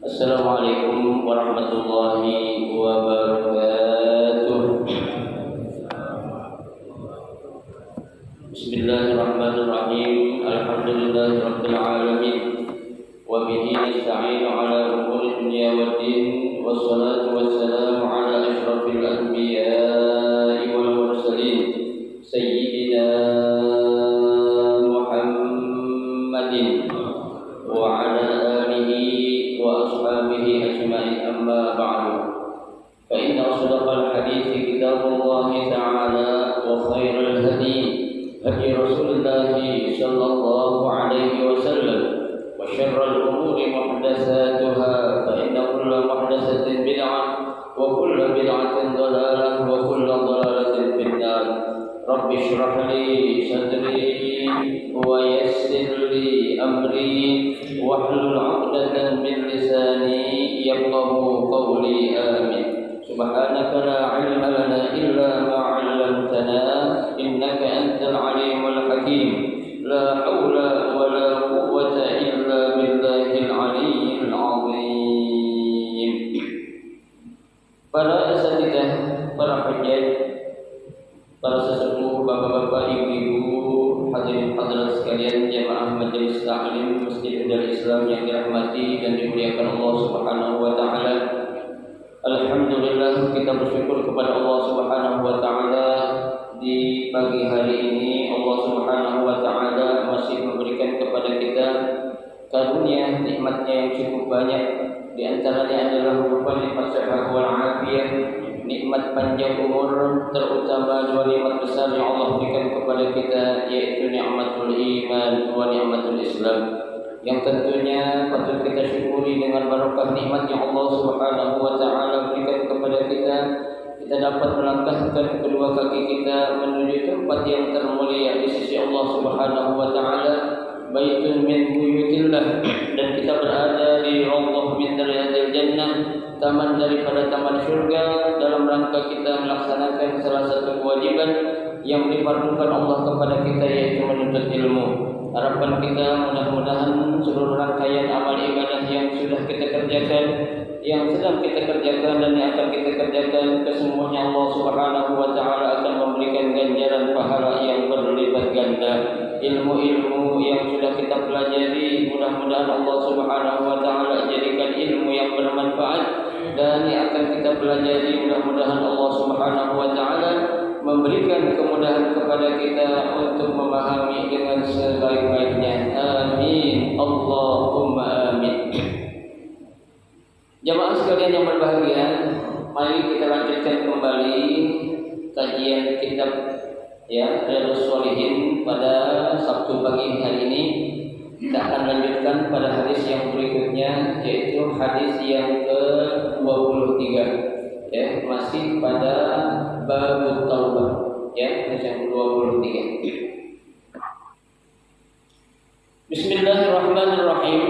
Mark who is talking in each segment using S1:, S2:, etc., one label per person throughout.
S1: Assalamualaikum warahmatullahi wabarakatuh. Bismillahirrahmanirrahim. Alhamdulillahirabbil alamin. Wa bihi nasta'inu ala umuri dunya waddin. Wassalatu wassalamu ala asyrafil anbiya'i wal mursalin. Sayyidina Muhammadin wa ala وأصحابه أجمعين أما بعد فإن أصدق الحديث كتاب الله تعالى وخير الهدي هدي رسول الله صلى الله عليه وسلم وشر الأمور محدثاتها فإن كل محدثة بدعة وكل بدعة ضلالة وكل ضلالة في النار رب اشرح لي صدري ويسر لي أمري واحلل عقدة من لساني يفقهوا قولي آمين سبحانك لا علم لنا إلا ما علمتنا إنك أنت العليم الحكيم لا حول ولا قوة إلا بالله العلي العظيم. Para asatidzah, para hujjah, para sesepuh, bapak-bapak, ibu-ibu, hadirin hadirat sekalian, jamaah majelis taklim Masjid Darul Islam yang dirahmati dan dimuliakan Allah Subhanahu wa taala. Alhamdulillah, kita bersyukur kepada Allah Subhanahu wa taala di pagi hari ini Allah Subhanahu wa taala masih memberikan kepada kita karunia nikmatnya yang cukup banyak. Di antaranya adalah berupa nikmat sehat wal afiyah, nikmat panjang umur, terutama dua nikmat besar yang Allah berikan kepada kita, yaitu nikmatul iman wa nikmatul Islam, yang tentunya patut kita syukuri. Dengan barokah nikmat yang Allah Subhanahu wa taala berikan kepada kita, kita dapat melangkahkan kedua kaki kita menuju tempat yang termulia di sisi Allah Subhanahu wa taala, baitun min buyutillah, dan kita berada di rawdah min riyadil jannah, taman daripada taman surga, dalam rangka kita melaksanakan salah satu kewajiban yang difardukan Allah kepada kita, yaitu menuntut ilmu. Harapan kita mudah-mudahan seluruh rangkaian amal ibadah yang sudah kita kerjakan, yang sedang kita kerjakan, dan yang akan kita kerjakan, kesemuanya Allah Subhanahu wa taala akan memberikan ganjaran pahala yang berlipat ganda. Ilmu-ilmu yang sudah kita pelajari, mudah-mudahan Allah Subhanahu wa taala jadikan ilmu yang bermanfaat, dan yang akan kita pelajari, mudah-mudahan Allah Subhanahu wa taala memberikan kemudahan kepada kita untuk memahami dengan sebaik-baiknya. Amin, Allahumma amin. Jamaah sekalian yang berbahagia, mari kita lanjutkan kembali kajian kitab Riyadhus Shalihin pada Sabtu pagi hari ini. Kita akan lanjutkan pada hadis yang berikutnya, yaitu hadis yang ke-23, masih pada bab taubah, hadis yang ke-23. Bismillahirrahmanirrahim.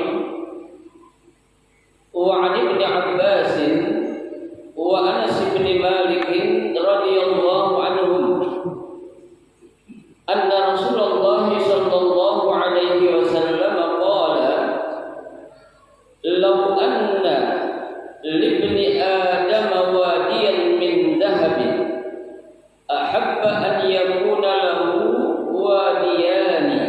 S1: Wa 'an Ibnu Abbas wa Anas bin Malik radhiyallahu anhum anna Rasulullah sallallahu alaihi wasallam qala law anna libni adam wadiyan min dhahabin ahabba an yakuna lahu wadiyani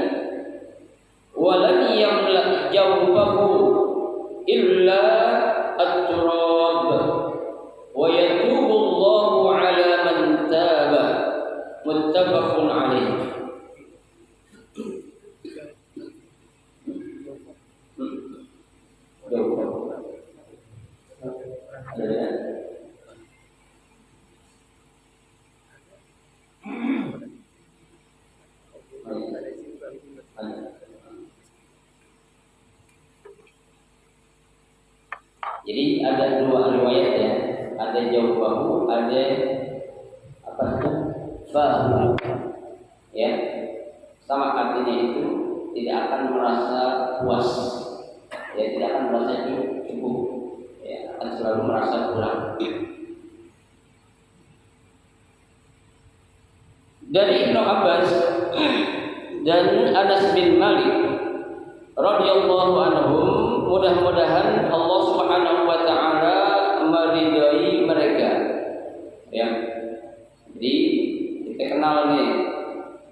S1: wa lan yamla jawfahu illa at-turab wa yatubu Allahu ala man taba. Muttafaqun alaih. Jadi ada dua riwayat, ada jawbahu, ada apa itu? Fahu. Sama artinya itu tidak akan merasa puas, tidak akan merasa cukup, akan selalu merasa kurang. Dari Ibnu Abbas dan Anas bin Malik radhiyallahu anhum mudah-mudahan Allah Subhanahu wa taala meridai mereka. Ya. Jadi kita kenal nih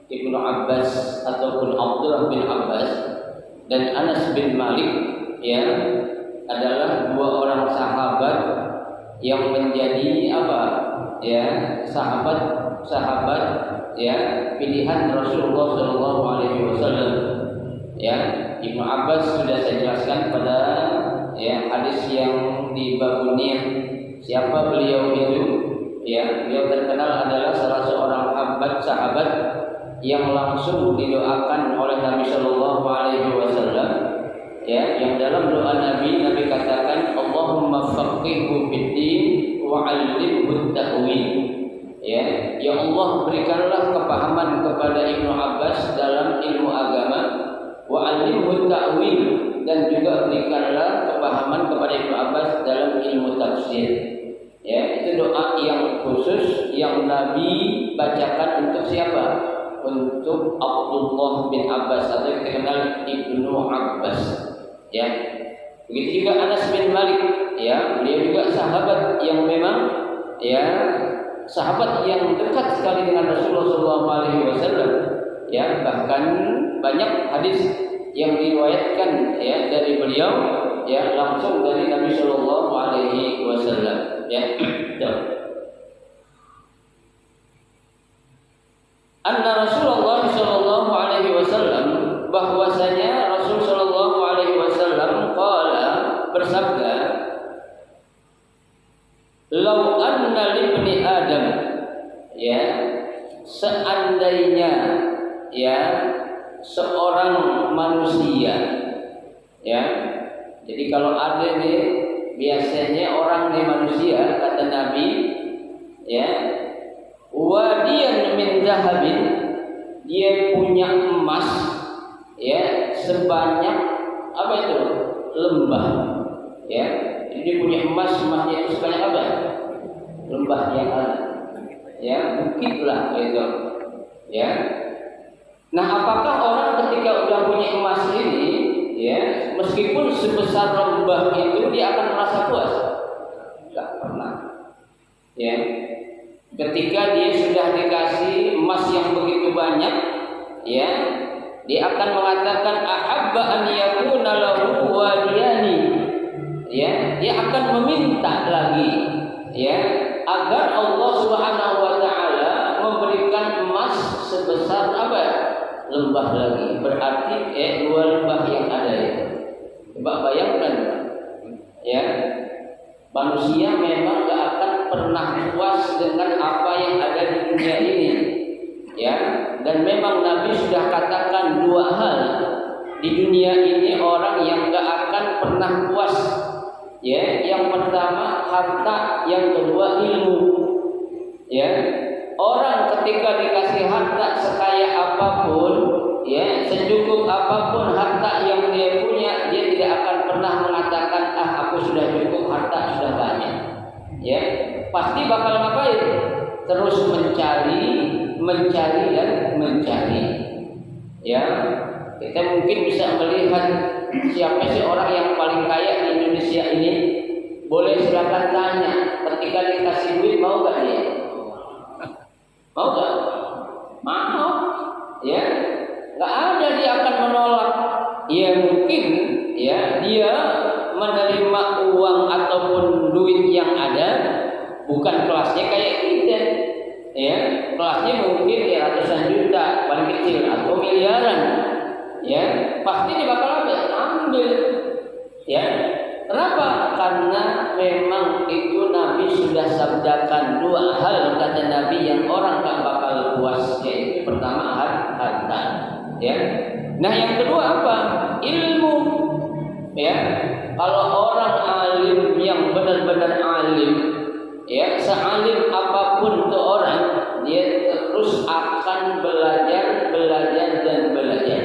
S1: Ibnu Abbas ataupun Abdullah bin Abbas dan Anas bin Malik, ya, adalah dua orang sahabat yang menjadi apa? Ya, sahabat ya, pilihan Rasulullah sallallahu alaihi wasallam. Ya, Ibnu Abbas sudah saya jelaskan pada ya hadis yang di bab niyah. Siapa beliau itu? Ya, beliau terkenal adalah salah seorang sahabat yang langsung didoakan oleh Nabi sallallahu alaihi wasallam. Ya, yang dalam doa Nabi katakan Allahumma faqihhu fid-din wa 'allimhu at-ta'wil. Ya Allah, berikanlah kepahaman kepada Ibnu Abbas dalam ilmu agama, wa 'allimhu at-ta'wil, dan juga berikanlah kepahaman kepada Ibnu Abbas dalam ilmu tafsir. Ya, itu doa yang khusus yang Nabi bacakan untuk siapa? Untuk Abdullah bin Abbas atau yang dikenal Ibnu Abbas. Ya, begitu juga Anas bin Malik. Ya, beliau juga sahabat yang memang ya sahabat yang dekat sekali dengan Rasulullah SAW. Ya, bahkan banyak hadis yang diriwayatkan ya dari beliau ya langsung dari Nabi Shallallahu Alaihi Wasallam. Ya, anna Rasulullah Shallallahu Alaihi Wasallam, bahwasanya Rasul Shallallahu Alaihi Wasallam qala, bersabda, lau anna libni Adam, ya, seandainya ya seorang manusia, ya, jadi kalau ada nih biasanya orang nih manusia, kata Nabi, ya, wadiyan min zahabin, dia punya emas, ya, sebanyak apa itu? Lembah, ya. Jadi dia punya emasnya itu sebanyak apa? Lembah yang ada, ya, bukit lah itu, ya. Nah, apakah orang ketika udah punya emas ini, ya, meskipun sebesar lembah itu dia akan merasa puas? Tidak pernah. Ya, ketika dia sudah dikasih emas yang begitu banyak, ya, dia akan mengatakan ahabba an yakuna lahu wadiyani. Ya, dia akan meminta lagi, ya, agar Allah Subhanahu wa taala memberikan emas sebesar apa? Lembah lagi. Berarti dua lembah yang ada itu. Coba bayangkan, ya, manusia memang gak akan pernah puas dengan apa yang ada di dunia ini, ya. Dan memang Nabi sudah katakan dua hal di dunia ini orang yang gak akan pernah puas, ya. Yang pertama harta, yang kedua ilmu, ya. Orang ketika dikasih harta sekaya apapun, ya, secukup apapun harta yang dia punya, dia tidak akan pernah mengatakan aku sudah cukup, harta sudah banyak. Ya, pasti bakal ngapain? Terus mencari dan mencari. Ya, kita mungkin bisa melihat siapa sih orang yang paling kaya di Indonesia ini. Boleh silakan tanya, ketika dikasih duit mau gak dia? Mau gak? Mau, ya. Gak ada dia akan menolak. Ya mungkin, ya, dia menerima uang ataupun duit yang ada bukan kelasnya kayak kita, ya. Kelasnya mungkin ya ratusan juta paling kecil atau miliaran, ya. Pasti dia bakal ambil, ya. Kenapa? Karena memang itu Nabi sudah sabdakan dua hal, kata Nabi, yang orang gak bakal puas, yaitu pertama harta, ya. Nah, yang kedua apa? Ilmu, ya. Kalau orang alim yang benar-benar alim, ya, sealim apapun tuh orang, dia terus akan belajar dan belajar,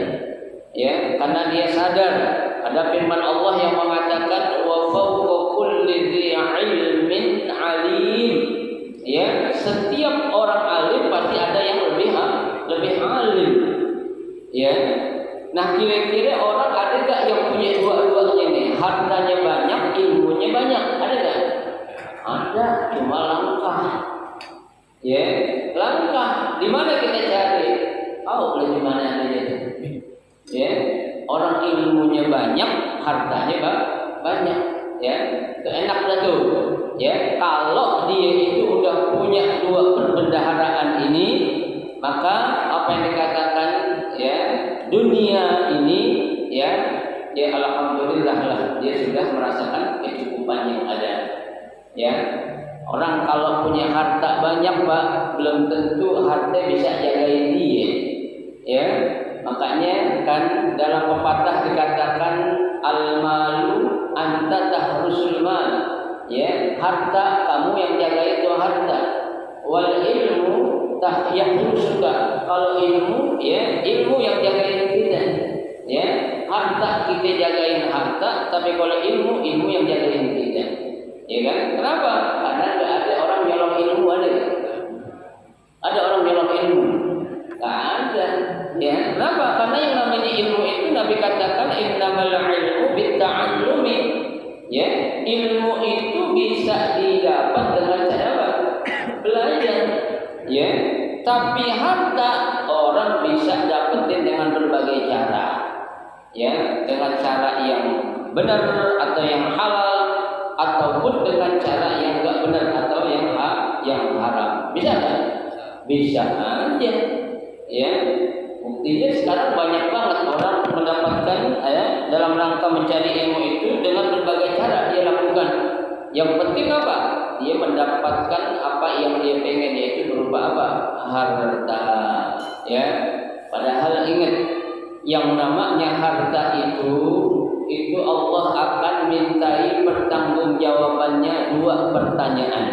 S1: ya, karena dia sadar ada firman Allah yang mengatakan wa fawqa kulli dzi ilmin alim, ya, setiap orang alim pasti ada yang lebih alim, ya. Nah, kira-kira orang ada gak yang punya dua-duanya nih? Hartanya banyak, ilmunya banyak, ada gak? Ada, cuma langka. Ya, langka. Di mana kita cari? Tahu di mana ada itu? Ya, orang ilmunya banyak, hartanya banyak. Ya, itu enak dah tuh. Ya, kalau dia itu udah punya dua perbendaharaan ini, maka apa yang dikatakan ya dunia ini ya alhamdulillah lah dia sudah merasakan kecukupan yang ada. Ya, orang kalau punya harta banyak Pak, belum tentu harta bisa jagain dia. Ya, makanya kan dalam pepatah dikatakan al-malu anta tahrusul mal. Ya, harta kamu yang jaga itu harta. Wal ilmu yahrusuka. Kalau ilmu ya ilmu yang jagain kita. Ya, harta kita jagain harta, tapi kalau ilmu yang jagain kita. Ya kan? Kenapa? Karena enggak ada orang nyolong ilmu, ada gak? Ada orang nyolong ilmu? Enggak ada. Ya, kenapa? Karena yang namanya ilmu itu Nabi katakan innamal ilmu bitta'allumi. Ya, ilmu itu bisa didapat dengan cara apa? Belajar. Ya, tapi harta orang bisa dapetin dengan berbagai cara. Ya, dengan cara yang benar atau yang halal, ataupun dengan cara yang enggak benar atau yang haram. Bisa kan? Bisa aja. Ya, buktinya sekarang banyak banget orang mendapatkan dalam rangka mencari ilmu itu dengan berbagai cara dia lakukan. Yang penting apa? Dia mendapatkan apa yang dia pengen, yaitu berupa apa? Harta. Ya, padahal ingat yang namanya harta itu Allah akan mintai pertanggungjawabannya dua pertanyaan.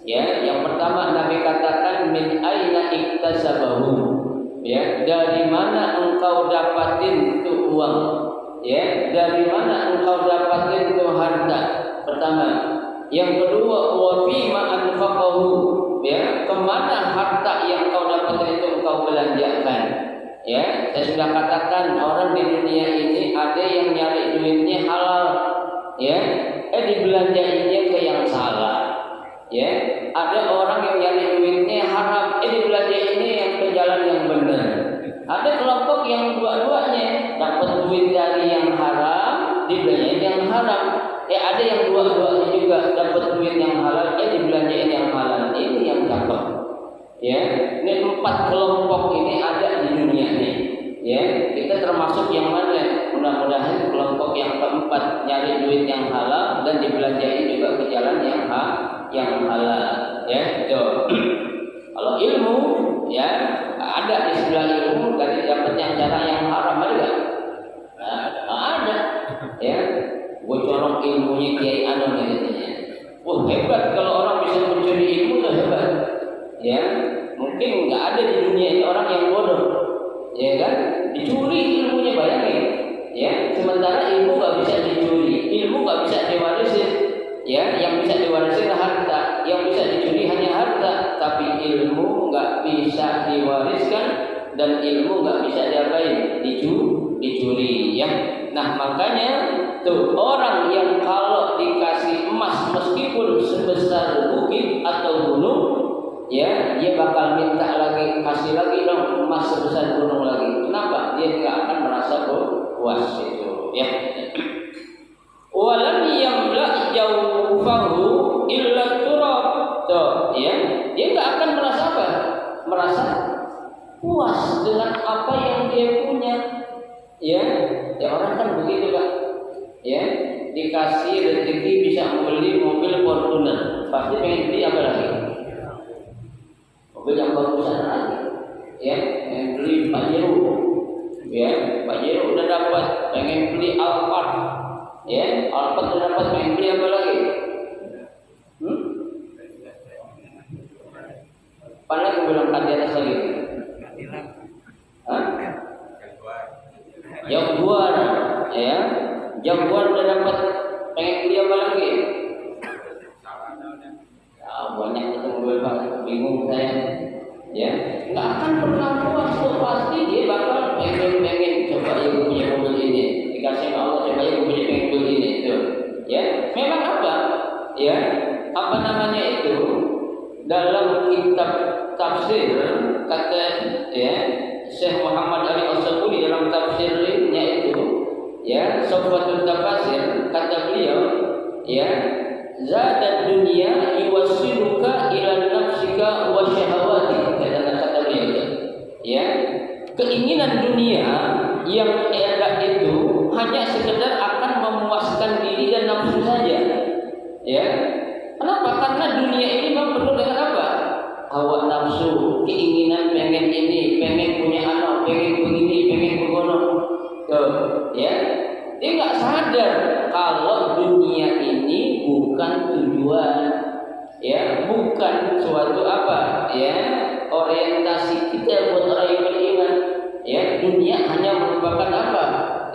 S1: Ya, yang pertama Nabi katakan min aina iktasabahu. Ya, dari mana engkau dapatin itu uang? Ya, dari mana engkau dapatin itu harta? Pertama. Yang kedua, wa fima anfaqahu. Ya, kemana harta yang engkau dapatin itu engkau belanjakan? Ya, saya sudah katakan orang di dunia ini ada yang nyari duitnya halal. Ya, dibelanjainnya ke yang salah. Ya, ada orang yang nyari duitnya haram, dibelanjainnya yang ke jalan yang benar. Ada kelompok yang dua-duanya dapat duit dari yang haram, dibelanjain yang haram. Ada yang dua-duanya juga dapat duit yang halal, dibelanjain yang halal. Ini yang cakep. Ya, ini 4 kelompok ini ada di dunia ini. Ya, kita termasuk yang mana? Mudah-mudahan kelompok yang keempat, nyari duit yang halal dan dibelanjain juga ke jalan yang halal. Ya, itu. Kalau ilmu, ya ada di sebelah ilmu dari dapat yang cara yang haram ada nggak? Ada. Ya, gue corong ilmunya Kiai Anon katanya. Wah, hebat kalau orang bisa mencuri ilmu tuh hebat. Ya, mungkin nggak ada di dunia ini orang yang bodoh. Ya kan? Dicuri ilmunya, bayangin. Ya, sementara ilmu nggak bisa dicuri, ilmu nggak bisa diwarisin. Ya, yang bisa diwarisin harta, yang bisa dicuri hanya harta, tapi ilmu nggak bisa diwariskan dan ilmu nggak bisa diapain? Dicuri. Ya, nah makanya tuh orang yang kalau dikasih emas meskipun sebesar bukit atau gunung, ya dia bakal minta lagi, kasih lagi dong emas sebesar gunung lagi. Kenapa? Dia nggak akan merasa puas itu. Ya. Walam yamla jawfahu illa turab. Tuh, ya. Dia nggak akan merasa apa? Merasa puas dengan apa yang dia punya. Ya, orang kan begitu Pak. Ya, dikasih rezeki bisa membeli mobil Fortuner, pasti pengen beli apa lagi? Mobil yang bagusan lagi. Ya, pengen beli Pajero. Ya, Pajero udah dapat, pengen beli Alphard. Ya, Alphard udah dapat, pengen beli apa lagi? Pandai aku bilang di atas lagi. Jaguar, ya. Jaguar udah dapat, pengen beli apa lagi? Ya, banyak itu mobil Pak, bingung saya. Ya, nggak akan pernah puas tuh, pasti dia bakal pengen coba ya gue punya mobil ini, dikasih Allah coba ya gue punya mobil ini, tuh. Ya, memang apa? Ya, apa namanya itu? Dalam kitab tafsir kata ya Syekh Muhammad Ali As-Sabuni dalam tafsirnya itu ya Safwatul Tafasir kata beliau ya zadat dunia yuwassiluka ila nafsika wa syahawati kata beliau ya keinginan dunia yang ada itu hanya sekedar akan memuaskan diri dan nafsu saja ya. Kenapa? Karena dunia ini memang penuh dengan apa? Hawa nafsu, keinginan pengen ini, pengen punya anak, pengen begini, pengen begono. Tuh, ya. Dia nggak sadar kalau dunia ini bukan tujuan, ya, bukan suatu apa, ya, orientasi kita buat orang yang beriman. Ya, dunia hanya merupakan apa?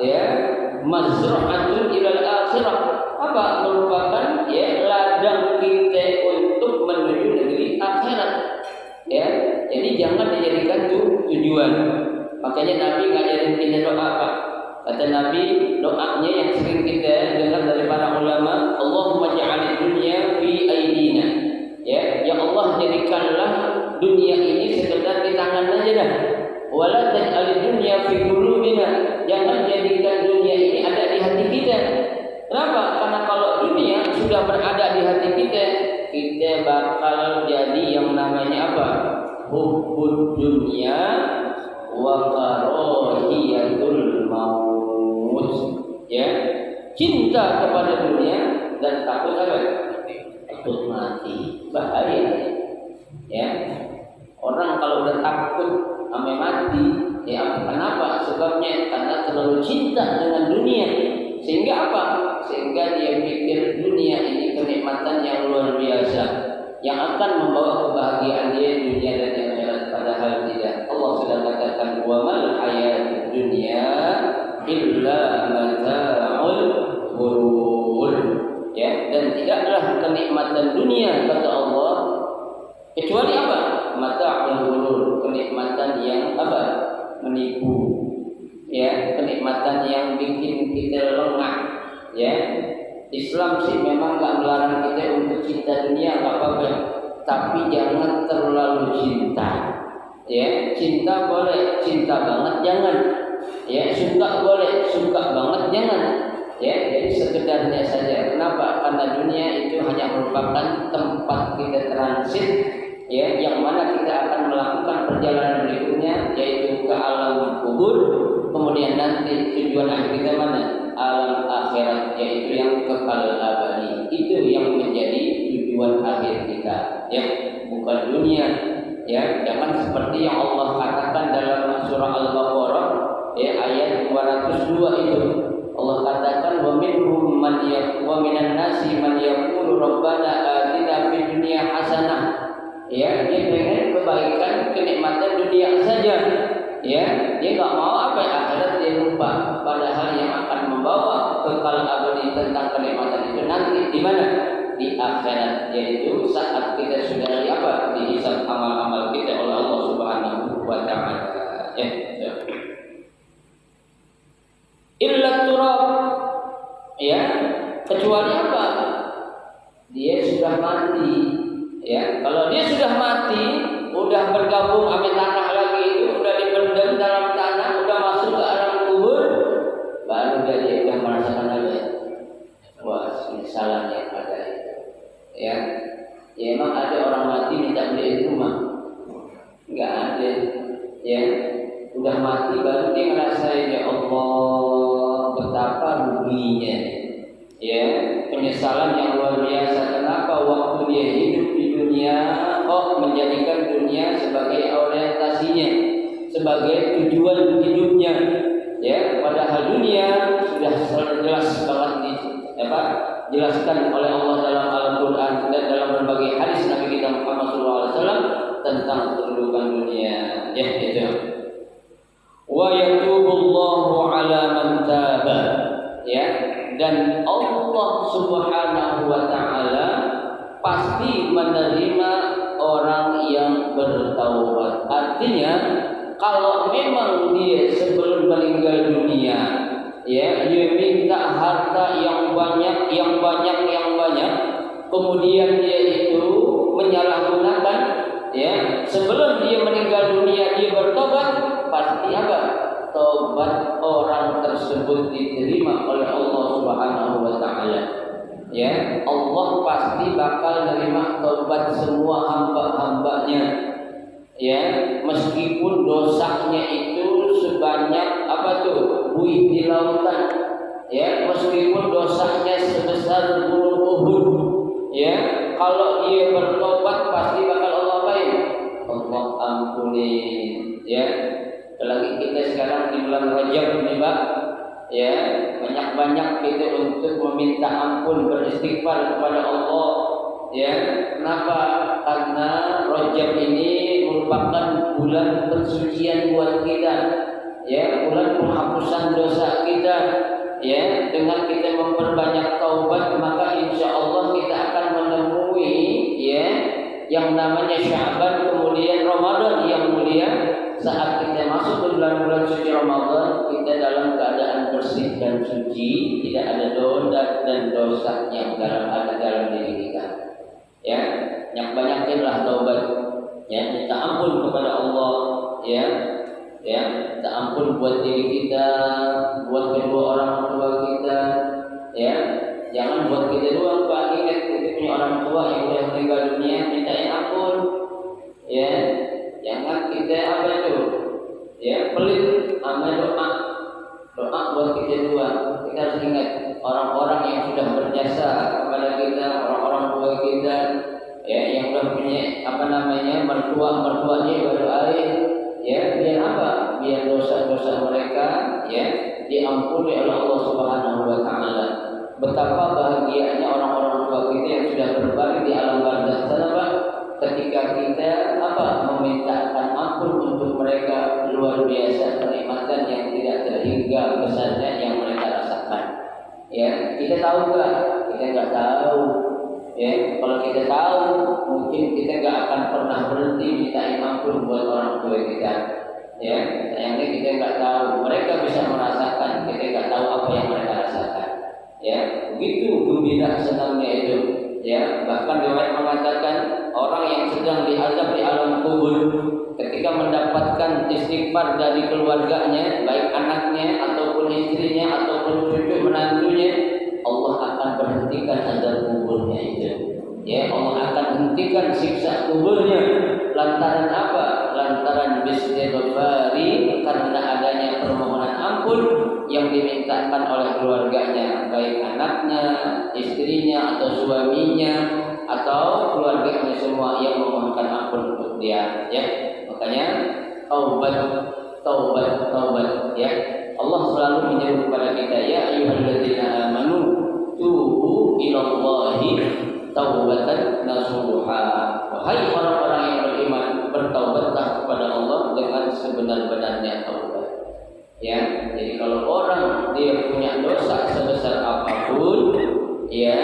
S1: Ya, mazra'atun ilal akhirah. Apa? Merupakan ya ladang kita untuk menuju negeri akhirat. Ya, jadi jangan dijadikan tujuan. Makanya Nabi ngajarin kita doa apa? Kata Nabi, doanya yang sering kita dengar dari para ulama, Allahumma ja'alid dunya fi aidina. Ya Allah jadikanlah dunia ini sekedar di tangan aja dah. Wala taj'alid dunya fi qulubina. Jangan jadikan dunia ini ada di hati kita. Kenapa? Karena kalau dunia sudah berada di hati kita, kita bakal jadi yang namanya apa? Hubbud dunya wa karahiyatul maut. Ya, cinta kepada dunia dan takut apa? Takut mati. Bahaya. Ya. Orang kalau udah takut sampai mati, ya kenapa? Sebabnya karena terlalu cinta dengan dunia. Sehingga apa? Sehingga dia pikir dunia ini kenikmatan yang luar biasa yang akan membawa kebahagiaan dia dunia dan akhirat, padahal tidak. Allah sudah katakan wa mal hayatud dunya illa mata'ul ghurur. Ya, dan tidaklah kenikmatan dunia kata Allah kecuali apa? Mata'ul ghurur, kenikmatan yang apa? Menipu. Ya, kenikmatan yang bikin kita lengah. Ya, Islam sih memang nggak melarang kita untuk cinta dunia, nggak apa-apa, tapi jangan terlalu cinta. Ya, cinta boleh, cinta banget jangan. Ya, suka boleh, suka banget jangan. Ya, jadi sekedarnya saja. Kenapa? Karena dunia itu hanya merupakan tempat kita transit. Ya, yang mana kita akan melakukan perjalanan berikutnya, yaitu ke alam kubur. Kemudian nanti tujuan akhir kita mana? Alam akhirat, yaitu yang kekal abadi. Itu yang menjadi tujuan akhir kita. Ya, bukan dunia. Ya, jangan seperti yang Allah katakan dalam surah Al-Baqarah, ya ayat 202 itu. Allah katakan wa minhum man wa minan nasi man yaqulu rabbana atina fid dunya hasanah. Ya, dia pengen kebaikan, kenikmatan dunia saja. Ya, dia nggak mau apa akhirat dia lupa. Padahal yang akan membawa kekal abadi tentang kenikmatan itu nanti di mana? Di akhirat, yaitu saat kita sudah dihisab amal-amal kita oleh Allah Subhanahu wa taala. Ya. Illa turab. Ya, kecuali apa? Dia sudah mati. Ya, kalau dia sudah mati, udah bergabung sama tanah lagi itu, udah dipendam dalam tanah, udah masuk ke alam kubur, baru dia udah merasakan apa? Wah, penyesalan yang ada itu. Ya, emang ada orang mati minta beliin rumah? Enggak ada. Ya, udah mati baru dia ngerasain ya Allah betapa ruginya. Ya, penyesalan yang luar biasa. Kenapa waktu dia hidup di dunia kok menjadikan dunia sebagai orientasinya, sebagai tujuan hidupnya? Ya, padahal dunia sudah jelas banget dijelaskan oleh Allah dalam Al-Quran dan dalam berbagai hadis Nabi kita Muhammad SAW tentang kedudukan dunia. Ya, itu. Wa yatubullahu ala man taba. Ya, dan Allah Subhanahu wa taala pasti menerima orang yang bertaubat. Artinya kalau memang dia sebelum meninggal dunia yang banyak, kemudian dia itu menyalahgunakan, ya, sebelum dia meninggal dunia dia bertobat, pasti apa? Tobat orang tersebut diterima oleh Allah Subhanahu wa taala. Ya, Allah pasti bakal menerima tobat semua hamba-hambanya. Ya, meskipun dosanya itu sebanyak apa tuh? Buih di lautan. Ya, meskipun dosanya sebesar gunung Uhud. Ya, kalau dia bertobat pasti bakal Allah apain? Allah ampuni. Ya, apalagi kita sekarang di bulan Rajab ini, Pak. Ya, banyak-banyak kita untuk meminta ampun, beristighfar kepada Allah. Ya, kenapa? Karena Rajab ini merupakan bulan pensucian buat kita. Ya, bulan penghapusan dosa kita. Ya, dengan kita memperbanyak taubat, maka insya Allah kita akan menemui, ya, yang namanya Sya'ban, kemudian Ramadan yang mulia. Saat kita masuk ke bulan-bulan suci Ramadan, kita dalam keadaan bersih dan suci, tidak ada dosa dan dosa yang ada dalam diri kita. Ya, yang banyaklah taubat. Ya, minta ampun kepada Allah. Ya, minta ampun buat diri kita, buat kedua orang tua kita. Ya, jangan buat kita doang, Pak. Ingat kita punya orang tua yang sudah meninggal dunia, mintain ampun. Ya, jangan kita apa itu? Ya, pelit sama doa buat kita doang. Kita harus ingat orang-orang yang sudah berjasa kepada kita, orang-orang tua kita, ya, yang sudah punya apa namanya mertuanya berdoain. Ya, biar apa? Biar dosa-dosa mereka, ya, diampuni oleh Allah Subhanahu wa taala. Betapa bahagianya orang-orang tua kita yang sudah berbaring di alam barzakh sana, Pak. Ketika kita apa? Memintakan ampun untuk mereka, luar biasa kenikmatan yang tidak terhingga besarnya yang mereka rasakan. Ya, kita tahu enggak? Kita enggak tahu. Ya, kalau kita tahu, mungkin kita enggak akan pernah berhenti minta ampun buat orang tua kita. Ya, sayangnya kita enggak tahu. Mereka bisa merasakan, kita enggak tahu apa yang mereka rasakan. Ya, begitu gembira senangnya itu. Ya, bahkan riwayat mengatakan orang yang sedang diazab di alam kubur ketika mendapatkan istighfar dari keluarganya, baik anaknya ataupun istrinya ataupun cucu menantunya, Allah akan berhentikan azab kuburnya itu. Ya, Allah akan hentikan siksa kuburnya. Lantaran apa? Lantaran istighfari, karena adanya permohonan ampun yang dimintakan oleh keluarganya, baik anaknya, istrinya atau suaminya atau keluarganya semua yang memohonkan ampun untuk dia. Ya, makanya taubat, ya. Allah selalu menyeru kepada kita, ya ayyuhalladzina amanu tubu ilallahi taubatan nasuha. Wahai orang-orang yang beriman, bertaubatlah kepada Allah dengan sebenar-benarnya taubat. Ya, jadi kalau orang dia punya dosa sebesar apapun, ya,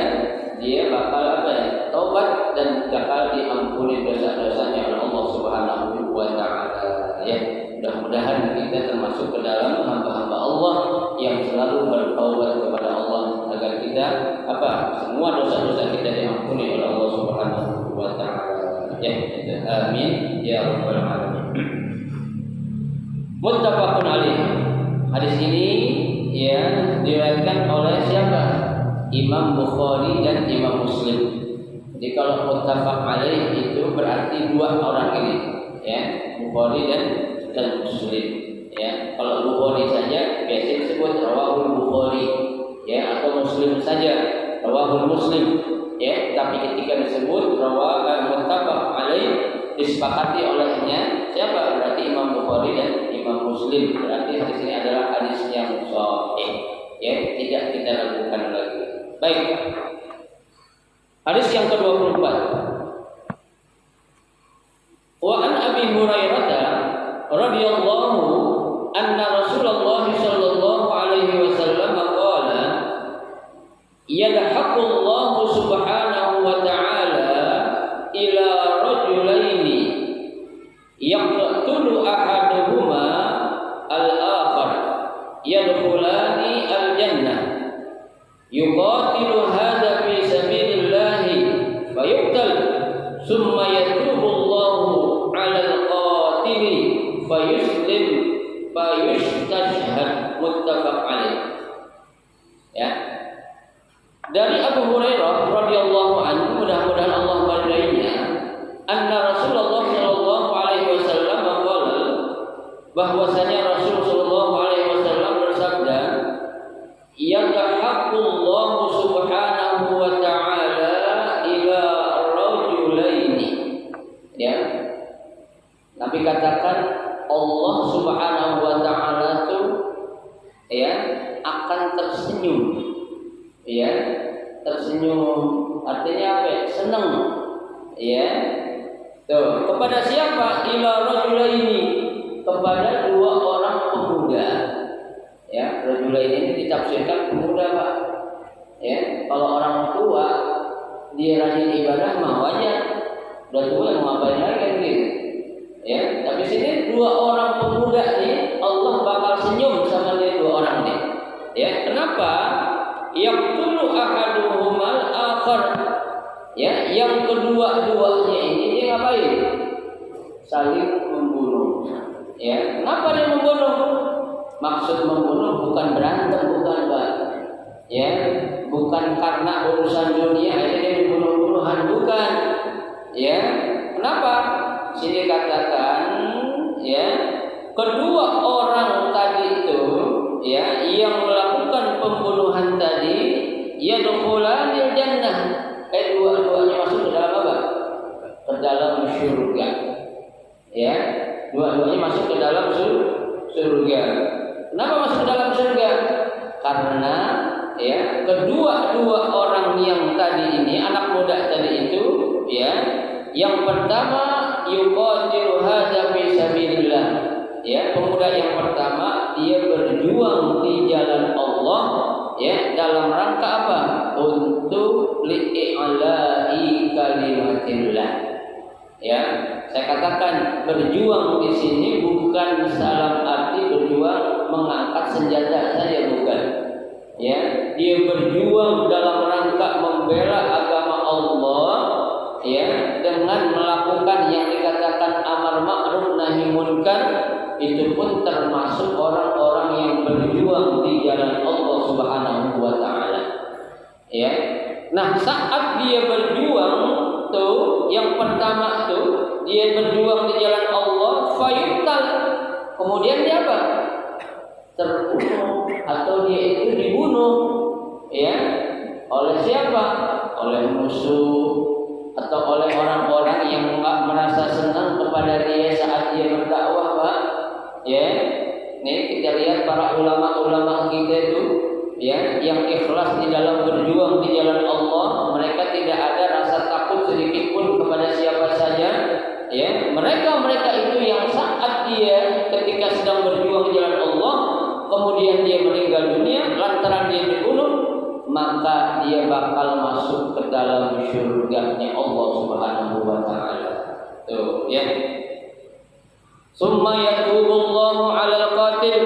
S1: dia bakal apa ya? Taubat dan bakal diampuni dosa-dosanya oleh Allah Subhanahu wa taala. Ya, mudah-mudahan kita termasuk ke dalam hamba-hamba Allah yang selalu bertaubat kepada Allah agar kita apa? Semua dosa-dosa kita diampuni oleh Allah Subhanahu wa taala. Ya, amin ya rabbal alamin. Muttafaqun alaih. Hadis ini ya diriwayatkan oleh siapa? Imam Bukhari dan Imam Muslim. Jadi kalau muttafaq alaih itu berarti dua orang ini, ya, Bukhari dan Muslim. Ya, kalau Bukhari saja biasa disebut rawahul Bukhari, ya, atau Muslim saja rawahul Muslim. Ya, tapi ketika disebut muttafaq alaih disepakati olehnya siapa? Berarti Imam Bukhari dan Imam Muslim. Berarti hadis ini adalah hadis yang sahih. Ya, tidak kita ragukan lagi. Baik. Hadis yang ke-24. Wa an Abi Hurairah radhiyallahu anna Rasulullah sallallahu alaihi wasallam qala yadhaqullahu subhanahu wa ta'ala ila rajulaini yaqtulu ahaduhuma al-akhar yadkhulani al-jannah yuqatilu yustashhad, muttafaq alaih. Ya. Dari Abu Hurairah radhiyallahu anhu, mudah-mudahan Allah meridainya, anna Rasulullah sallallahu alaihi wasallam berkata, bahwasanya Rasul sallallahu alaihi wasallam bersabda, yatahaqqullahu subhanahu wa ta'ala ila rajulaini. Ya. Nabi katakan Allah subhanahu wa ta'ala itu ya akan tersenyum. Ya, tersenyum artinya apa? Senang. Ya. Tuh, kepada siapa? Ila rajulaini, kepada dua orang pemuda. Ya, rajulaini ini ditafsirkan pemuda, Pak. Ya, kalau orang tua dia rajin ibadah mah wajar. Udah tua mau ngapain lagi kan gitu. Ya, tapi sini dua orang pemuda nih Allah bakal senyum sama dia dua orang nih. Ya, kenapa? Yaqtulu ahaduhumal akhar. Ya, yang kedua-duanya ini dia ngapain? Saling membunuh. Ya, kenapa dia membunuh? Maksud membunuh bukan berantem, bukan, Pak. Ya, bukan karena urusan dunia akhirnya dia dibunuh-bunuhan, bukan. Ya, kenapa? Sini katakan ya, kedua orang tadi itu ya yang melakukan pembunuhan tadi yadkhulanil jannah. Dua-duanya masuk ke dalam apa? Ke dalam surga. Ya, dua-duanya masuk ke dalam surga. Kenapa masuk ke dalam surga? Karena ya, kedua-dua orang yang tadi ini, anak muda tadi itu ya, yang pertama yuqatilu hadza fi sabilillah. Ya, pemuda yang pertama dia berjuang di jalan Allah ya dalam rangka apa? Untuk li'i'la'i kalimatillah. Ya, saya katakan berjuang di sini bukan dalam arti berjuang mengangkat senjata saja, bukan. Ya, dia berjuang dalam rangka membela agama Allah ya dengan melakukan yang dikatakan amar ma'ruf nahi munkar. Itu pun termasuk orang-orang yang berjuang di jalan Allah Subhanahu wa ta'ala. Ya. Nah, saat dia berjuang tuh, yang pertama tuh dia berjuang di jalan Allah, fayuqtal. Kemudian dia apa? Terbunuh atau dia itu dibunuh. Ya. Oleh siapa? Oleh musuh atau oleh orang-orang yang merasa senang kepada dia saat dia berdakwah, Pak. Ya, nih kita lihat para ulama-ulama kita itu, ya, yang ikhlas di dalam berjuang di jalan Allah, mereka tidak ada rasa takut sedikit pun kepada siapa saja. Ya, mereka itu yang saat dia ketika sedang berjuang di jalan Allah, kemudian dia meninggal dunia lantaran dia dibunuh, maka dia bakal masuk ke dalam surganya Allah Subhanahu wa ta'ala. Tuh, ya. Summa yatubullahu 'alal qatil.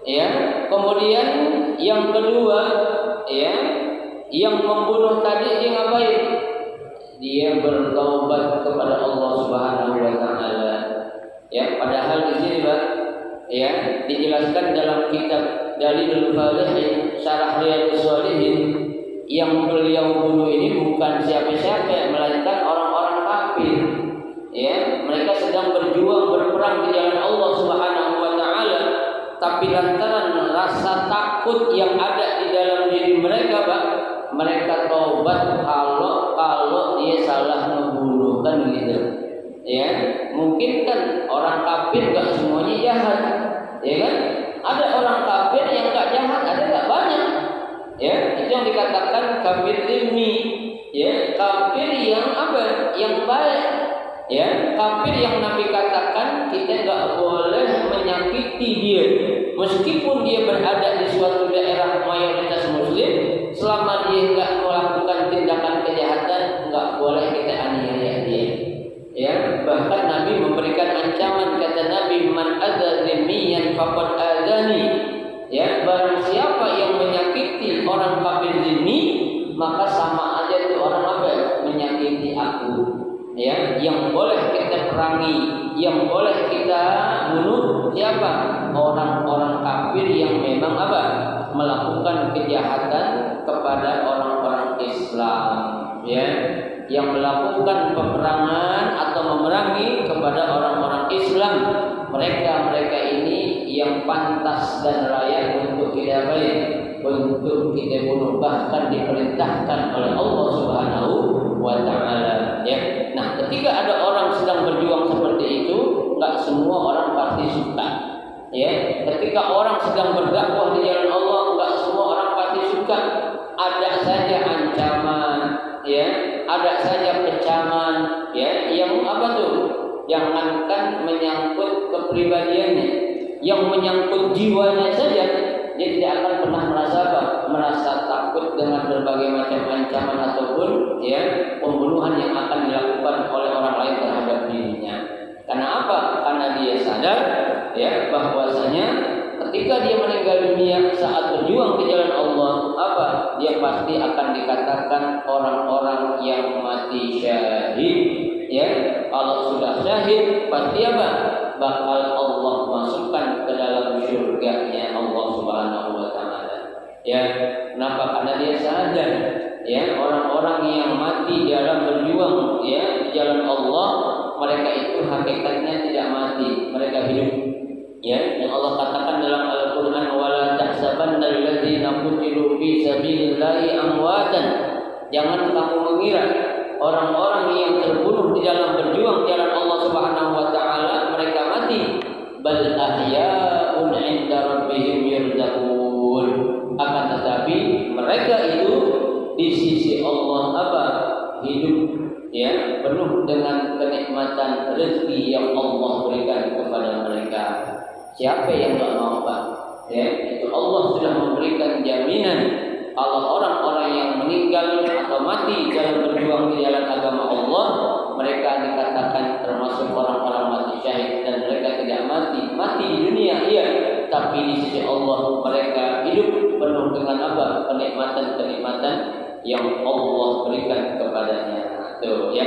S1: Ya, kemudian yang kedua, ya, yang membunuh tadi dia ngapain? Dia bertaubat kepada Allah Subhanahu wa ta'ala. Ya, padahal di sini, Pak, ya, dijelaskan dalam kitab Dalilul Falihin Syarah Riyadhus Shalihin, yang beliau bunuh ini bukan siapa-siapa melainkan orang-orang kafir. Ya, mereka sedang berjuang berperang di jalan Allah Subhanahu wa ta'ala, tapi lantaran rasa takut yang ada di dalam diri mereka, Pak, mereka taubat kalau dia salah membunuh, kan begitu. Ya, mungkin kan orang kafir enggak semuanya jahat. Ya kan? Ada orang kafir yang enggak jahat, ada enggak banyak. Ya, itu yang dikatakan kafir zimmi. Ya, kafir yang apa? Yang baik. Ya, kafir yang Nabi katakan kita enggak boleh menyakiti dia, meskipun dia berada di suatu daerah mayoritas muslim, selama dia enggak melakukan tindakan kejahatan, enggak boleh kita aniaya dia. Ya, bahkan Nabi memberikan ancaman, kata Nabi, man adza zimmiyan faqad adzani. Ya, barang siapa yang menyakiti orang kafir zimmi, maka sama aja itu orang apa? Menyakiti aku. Ya, yang boleh kita perangi, yang boleh kita bunuh siapa? orang-orang kafir yang memang apa? Melakukan kejahatan kepada orang-orang Islam, ya, yang melakukan peperangan atau memerangi kepada orang-orang Islam. Mereka ini yang pantas dan layak untuk kita baik, untuk kita bunuh, bahkan diperintahkan oleh Allah Subhanahu wa taala, ya. Nah, ketika ada orang sedang berjuang seperti itu, enggak semua orang pasti suka. Ya, ketika orang sedang berdakwah di jalan Allah, enggak semua orang pasti suka. Ada saja ancaman, ya, ada saja kecaman, ya, yang apa tuh? Yang akan menyangkut kepribadiannya, yang menyangkut jiwanya saja, dia tidak akan pernah merasa apa? Merasa takut dengan berbagai macam ancaman ataupun, ya, pembunuhan yang akan dilakukan oleh orang lain terhadap dirinya. Karena apa? Karena dia sadar, ya, bahwasanya ketika dia meninggal dunia saat berjuang di jalan Allah, apa? Dia pasti akan dikatakan orang-orang yang mati syahid, ya. Kalau sudah syahid, pasti apa? Bakal Allah masukkan ke dalam surganya Allah Subhanahu wa taala. Ya, kenapa? Karena dia sadar, ya, orang-orang yang mati dalam berjuang, ya, di jalan Allah, mereka itu hakikatnya tidak mati, mereka hidup. Ya, yang Allah katakan dalam Al-Qur'an, wala tahsabannal ladzina qutilu fi sabilillahi amwatan. Jangan kamu mengira orang-orang yang terbunuh di dalam berjuang di jalan Allah Subhanahu wa taala mereka mati, bal ahya'un 'inda rabbihim yurzaqun. Akan tetapi mereka itu di sisi Allah apa? Hidup, ya, penuh dengan kenikmatan rezeki yang Allah berikan kepada mereka. Siapa yang enggak mau, Pak? Ya, itu Allah sudah memberikan jaminan kalau orang-orang yang meninggal atau mati dalam berjuang di jalan agama Allah, mereka dikatakan termasuk orang-orang mati syahid, dan mereka tidak mati di dunia, iya, tapi di sisi Allah mereka hidup penuh dengan apa? Kenikmatan-kenikmatan yang Allah berikan kepadanya. Tuh, ya.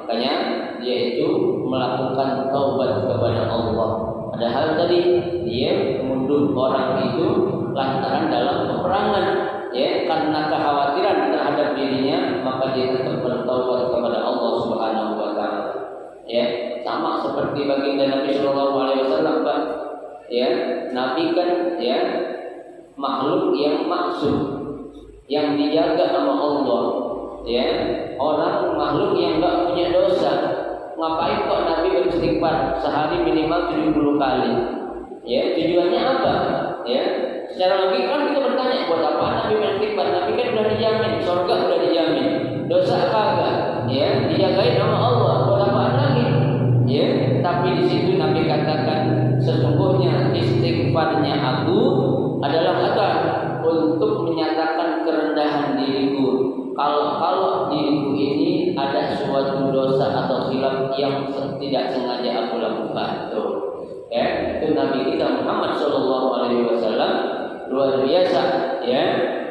S1: Makanya dia itu melakukan taubat kepada Allah. Padahal tadi dia mundur orang itu lantaran dalam peperangan, ya, karena kekhawatiran terhadap dirinya, maka dia tetap bertaubat kepada Allah Subhanahu wa taala. Ya, sama seperti baginda Nabi sallallahu alaihi wasallam, Pak. Ya, Nabi kan, ya, makhluk yang maksum, yang dijaga sama Allah, ya, orang makhluk yang enggak punya dosa. Ngapain kok Nabi beristighfar sehari minimal 70 kali? Ya, tujuannya apa? Ya, secara logika kan kita bertanya, buat apa Nabi beristighfar? Nabi kan sudah dijamin, surga sudah dijamin, dosa kagak, ya, dijagain sama Allah. Buat apa lagi? Ya, tapi di situ Nabi katakan, sesungguhnya istighfarnya aku adalah apa? Untuk menyatakan kerendahan diriku. Kalau diriku ini ada suatu dosa atau khilaf yang tidak sengaja aku lakukan, tuh, ya, itu Nabi kita Muhammad Shallallahu Alaihi Wasallam luar biasa, ya.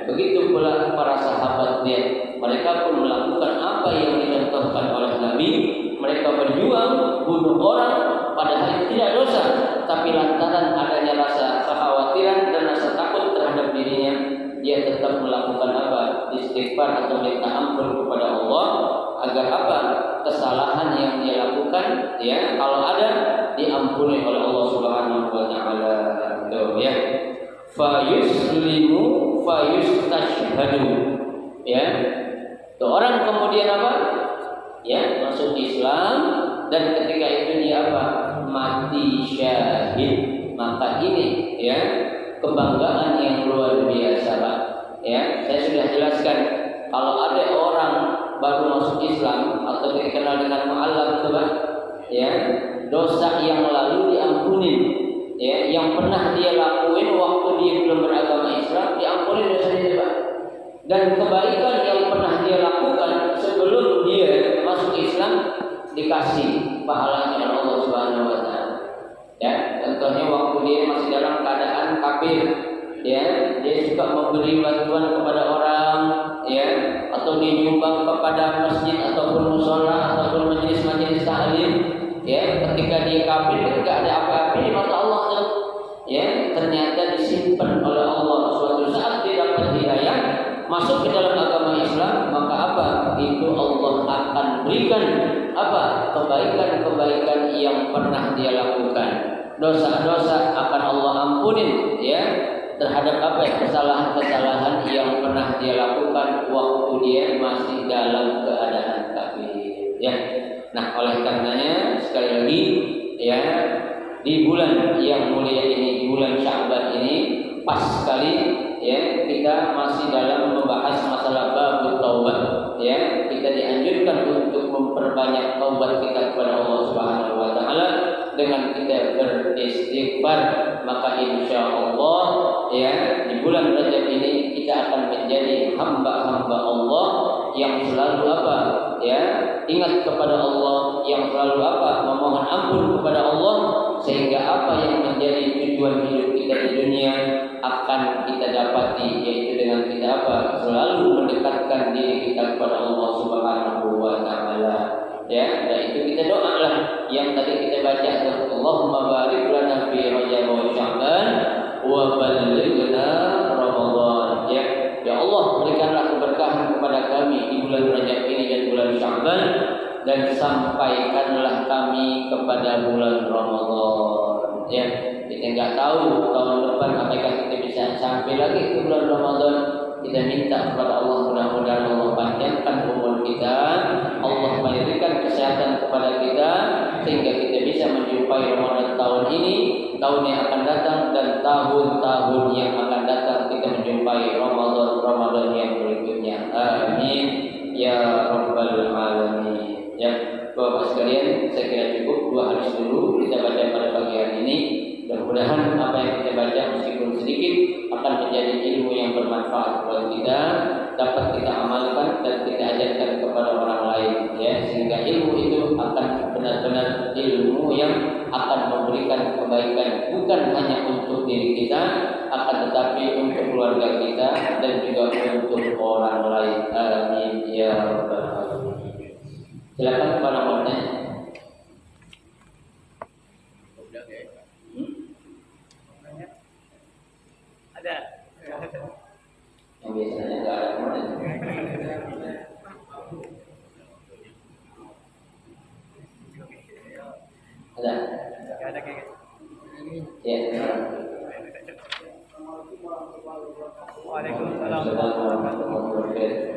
S1: Begitu pula para sahabat dia, mereka pun melakukan apa yang dicontohkan oleh Nabi. Mereka berjuang bunuh orang padahal itu tidak dosa, tapi lantaran adanya rasa kekhawatiran dan rasa takut terhadap dirinya, dia tetap melakukan apa? Istighfar atau minta ampun kepada Allah agar apa? Kesalahan yang dia lakukan, ya, kalau ada, diampuni oleh Allah Subhanahu wa taala. Tuh, ya. Fa yuslimu fa yustashhadu. Ya. Tuh, orang kemudian apa? Ya, masuk Islam, dan ketika itu dia apa? Mati syahid. Maka ini, ya, kebanggaan yang luar biasa, Pak. Ya, saya sudah jelaskan, kalau ada orang baru masuk Islam atau dikenal dengan mu'allaf, Pak, ya, dosa yang lalu diampuni, ya, yang pernah dia lakuin waktu dia belum beragama Islam diampuni dosanya, Pak. Dan kebaikan yang pernah dia lakukan sebelum dia masuk Islam dikasih pahalanya oleh Allah Subhanahu wa taala. Ya, contohnya waktu dia masih dalam keadaan kafir, ya, dia suka memberi bantuan kepada orang, ya, atau dia nyumbang kepada masjid ataupun mushola ataupun majelis-majelis ta'lim, ya, ketika dia kafir tidak ada apa-apa di mata Allah, ya ternyata disimpan oleh Allah, suatu saat dia dapat hidayah masuk ke dalam agama Islam, maka apa? Itu Allah akan berikan apa? Kebaikan-kebaikan yang pernah dia lakukan. Dosa-dosa akan Allah ampunin ya terhadap apa ya? Kesalahan-kesalahan yang pernah dia lakukan waktu dia masih dalam keadaan kafir ya. Nah, oleh karenanya sekali lagi ya, di bulan yang mulia ini, di bulan Sya'ban ini pas sekali ya kita masih dalam membahas masalah bab taubat ya. Kita dianjurkan untuk memperbanyak taubat kita kepada Allah Subhanahu wa taala dengan kita beristighfar, maka insyaallah ya di bulan Rajab ini kita akan menjadi hamba-hamba Allah yang selalu apa? Ya, ingat kepada Allah, yang selalu apa? Memohon ampun kepada Allah, sehingga apa yang menjadi tujuan hidup kita di dunia akan kita dapati, yaitu dengan kita apa? Selalu mendekatkan diri kita kepada Allah Subhanahu wa taala. Ya, dan itu kita doalah yang tadi kita baca, Allahumma barik lana fi Rajab wa Sya'ban wa ballighna Ramadan. Ya Allah, berikanlah keberkahan kepada kami di bulan Rajab ini dan bulan Sya'ban, dan sampaikanlah kami kepada bulan Ramadan. Ya, kita nggak tahu tahun depan apakah kita bisa sampai lagi ke bulan Ramadan. Kita minta kepada Allah, mudah-mudahan Allah panjangkan umur kita, Allah memberikan kesehatan kepada kita, sehingga kita bisa menjumpai Ramadan tahun ini, tahun yang akan datang, dan tahun-tahun yang akan datang kita menjumpai Ramadan yang berikutnya. Amin ya rabbal alamin. Ya, Bapak sekalian, saya kira cukup 2 hadis dulu kita baca pada pagi hari ini. Mudah-mudahan apa yang kita baca meskipun sedikit akan menjadi ilmu yang bermanfaat buat kita, dapat kita amalkan dan kita ajarkan kepada orang lain ya, sehingga ilmu itu akan benar-benar ilmu yang akan memberikan kebaikan bukan hanya untuk diri kita, akan tetapi untuk keluarga kita dan juga untuk orang lain. Amin ya rabbal alamin. Silakan kepada bertanya.
S2: Ada.
S1: Yang biasanya nggak ada kemarin. Ada.
S2: Ada kayak
S1: Ya.
S2: Waalaikumsalam.
S1: Warahmatullahi wabarakatuh.